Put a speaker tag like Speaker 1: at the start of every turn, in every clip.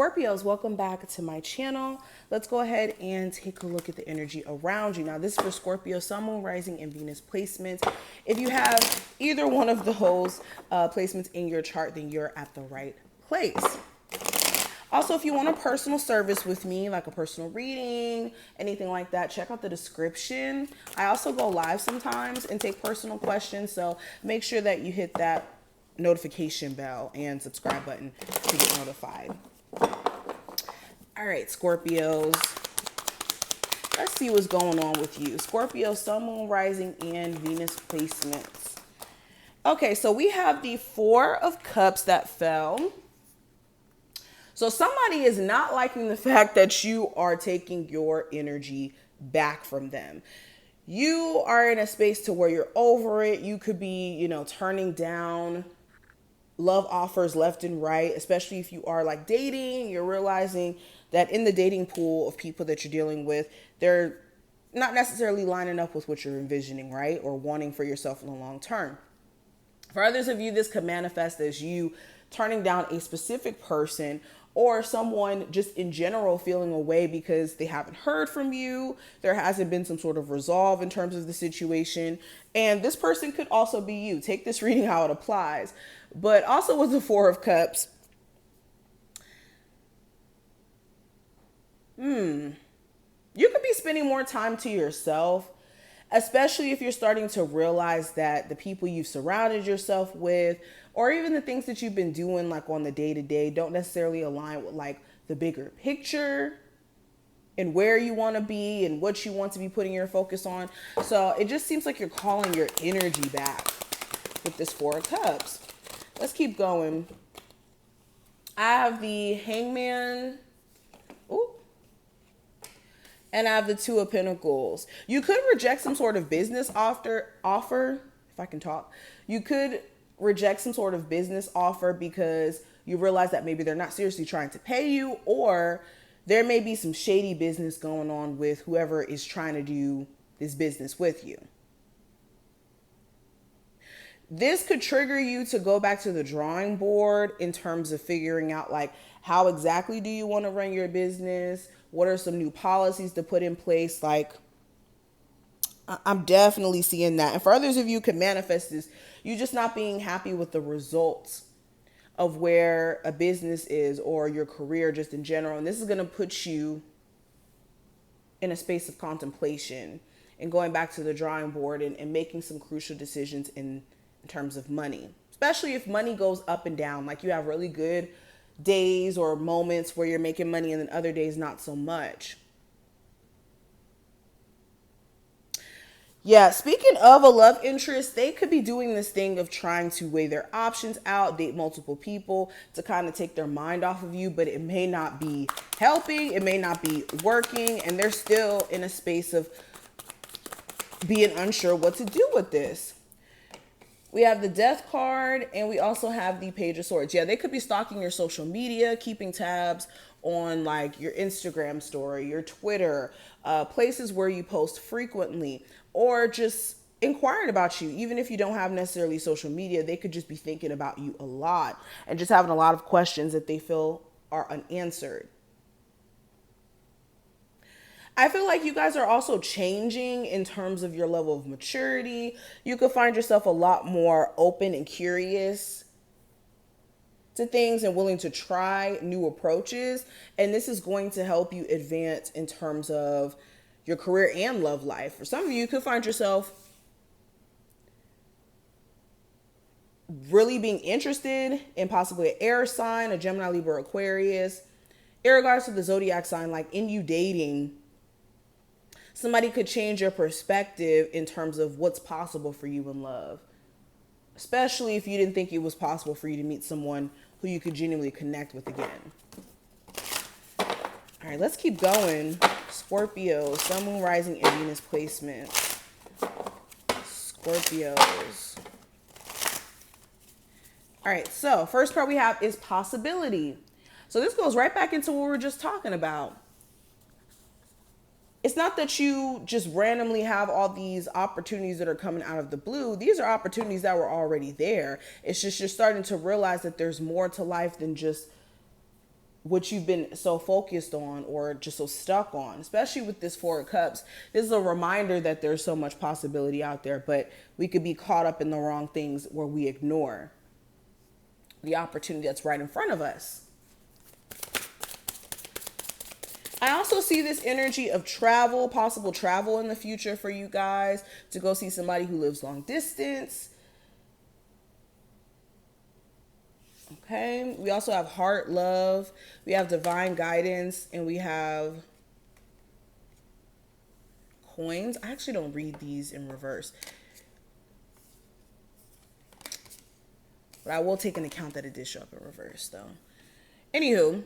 Speaker 1: Scorpios, welcome back to my channel. Let's go ahead and take a look at the energy around you. Now, this is for Scorpio, Sun, Moon, Rising, and Venus placements. If you have either one of those placements in your chart, then you're at the right place. Also, if you want a personal service with me, like a personal reading, anything like that, check out the description. I also go live sometimes and take personal questions, so make sure that you hit that notification bell and subscribe button to get notified. All right, Scorpios. Let's see what's going on with you. Scorpio, Sun, Moon, Rising, and Venus placements. Okay, so we have the Four of Cups that fell. So somebody is not liking the fact that you are taking your energy back from them. You are in a space to where you're over it. You could be, turning down love offers left and right, especially if you are like dating. You're realizing that in the dating pool of people that you're dealing with, they're not necessarily lining up with what you're envisioning, right? Or wanting for yourself in the long term. For others of you, this could manifest as you turning down a specific person or someone just in general feeling away because they haven't heard from you. There hasn't been some sort of resolve in terms of the situation. And this person could also be you. Take this reading how it applies. But also with the Four of Cups, you could be spending more time to yourself, especially if you're starting to realize that the people you've surrounded yourself with, or even the things that you've been doing like on the day-to-day, don't necessarily align with like the bigger picture and where you want to be and what you want to be putting your focus on. So it just seems like you're calling your energy back with this Four of Cups. Let's keep going. I have the Hangman. Ooh. And I have the Two of Pentacles. You could reject some sort of business offer, if I can talk. You could reject some sort of business offer because you realize that maybe they're not seriously trying to pay you, or there may be some shady business going on with whoever is trying to do this business with you. This could trigger you to go back to the drawing board in terms of figuring out like how exactly do you want to run your business? What are some new policies to put in place? Like, I'm definitely seeing that. And for others of you, could manifest this, you just not being happy with the results of where a business is or your career just in general. And this is going to put you in a space of contemplation and going back to the drawing board and making some crucial decisions in terms of money, especially if money goes up and down. Like you have really good days or moments where you're making money and then other days not so much. Yeah, speaking of a love interest, they could be doing this thing of trying to weigh their options out, date multiple people to kind of take their mind off of you, but it may not be helping, it may not be working, and they're still in a space of being unsure what to do with this. We have the Death card, and we also have the Page of Swords. Yeah, they could be stalking your social media, keeping tabs on like your Instagram story, your Twitter, places where you post frequently, or just inquiring about you. Even if you don't have necessarily social media, they could just be thinking about you a lot and just having a lot of questions that they feel are unanswered. I feel like you guys are also changing in terms of your level of maturity. You could find yourself a lot more open and curious to things and willing to try new approaches. And this is going to help you advance in terms of your career and love life. For some of you could find yourself really being interested in possibly an air sign, a Gemini, Libra, Aquarius, in regards to the zodiac sign, like in you dating. Somebody could change your perspective in terms of what's possible for you in love, especially if you didn't think it was possible for you to meet someone who you could genuinely connect with again. All right, let's keep going. Scorpio, Sun, Moon, Rising, and Venus placement. Scorpios. All right, so first card we have is possibility. So this goes right back into what we were just talking about. It's not that you just randomly have all these opportunities that are coming out of the blue. These are opportunities that were already there. It's just you're starting to realize that there's more to life than just what you've been so focused on or just so stuck on, especially with this Four of Cups. This is a reminder that there's so much possibility out there, but we could be caught up in the wrong things where we ignore the opportunity that's right in front of us. I also see this energy of travel, possible travel in the future for you guys to go see somebody who lives long distance. Okay, we also have heart, love, we have divine guidance, and we have coins. I actually don't read these in reverse, but I will take into account that it did show up in reverse though. Anywho,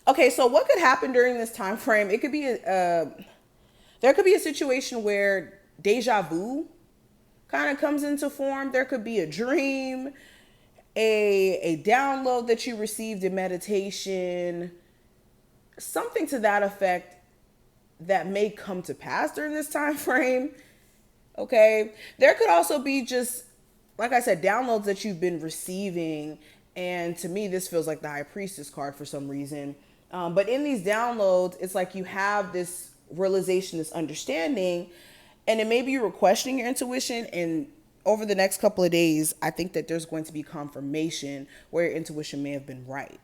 Speaker 1: okay, so what could happen during this time frame? It could be there could be a situation where deja vu kind of comes into form. There could be a dream, a download that you received in meditation, something to that effect that may come to pass during this time frame. Okay, there could also be just, like I said, downloads that you've been receiving, and to me this feels like the High Priestess card for some reason. But in these downloads, it's like you have this realization, this understanding, and it may be you were questioning your intuition, and over the next couple of days, I think that there's going to be confirmation where your intuition may have been right.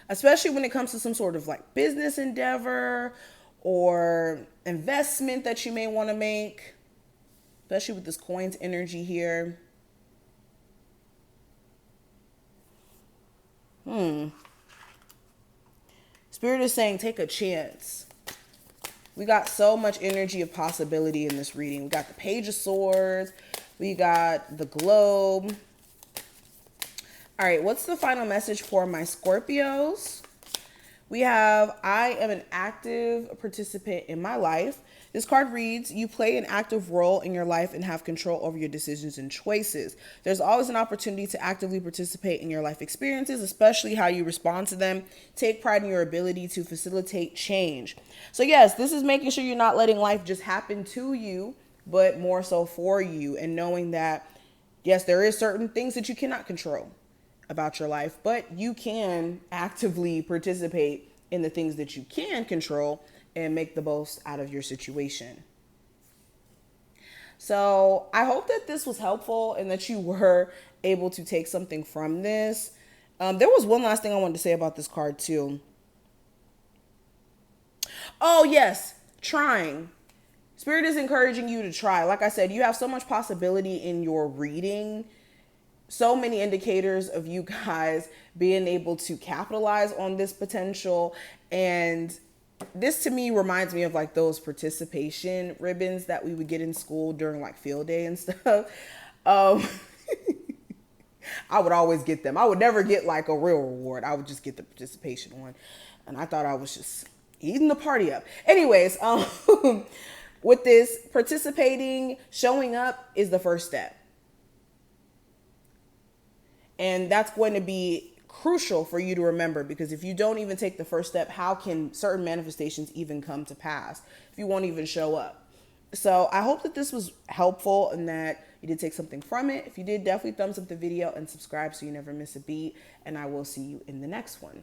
Speaker 1: Especially when it comes to some sort of like business endeavor or investment that you may want to make, especially with this coins energy here. Spirit is saying take a chance. We got so much energy of possibility in this reading. We got the Page of Swords. We got the Globe. All right, what's the final message for my Scorpios? We have, I am an active participant in my life. This card reads, you play an active role in your life and have control over your decisions and choices. There's always an opportunity to actively participate in your life experiences, especially how you respond to them. Take pride in your ability to facilitate change. So yes, this is making sure you're not letting life just happen to you, but more so for you, and knowing that, yes, there is certain things that you cannot control about your life, but you can actively participate in the things that you can control and make the most out of your situation. So I hope that this was helpful and that you were able to take something from this. There was one last thing I wanted to say about this card too. Oh yes, trying. Spirit is encouraging you to try. Like I said, you have so much possibility in your reading. So many indicators of you guys being able to capitalize on this potential. And this to me reminds me of like those participation ribbons that we would get in school during like field day and stuff. I would always get them. I would never get like a real reward. I would just get the participation one. And I thought I was just eating the party up. Anyways, with this, participating, showing up is the first step. And that's going to be crucial for you to remember, because if you don't even take the first step, how can certain manifestations even come to pass if you won't even show up? So I hope that this was helpful and that you did take something from it. If you did, definitely thumbs up the video and subscribe so you never miss a beat. And I will see you in the next one.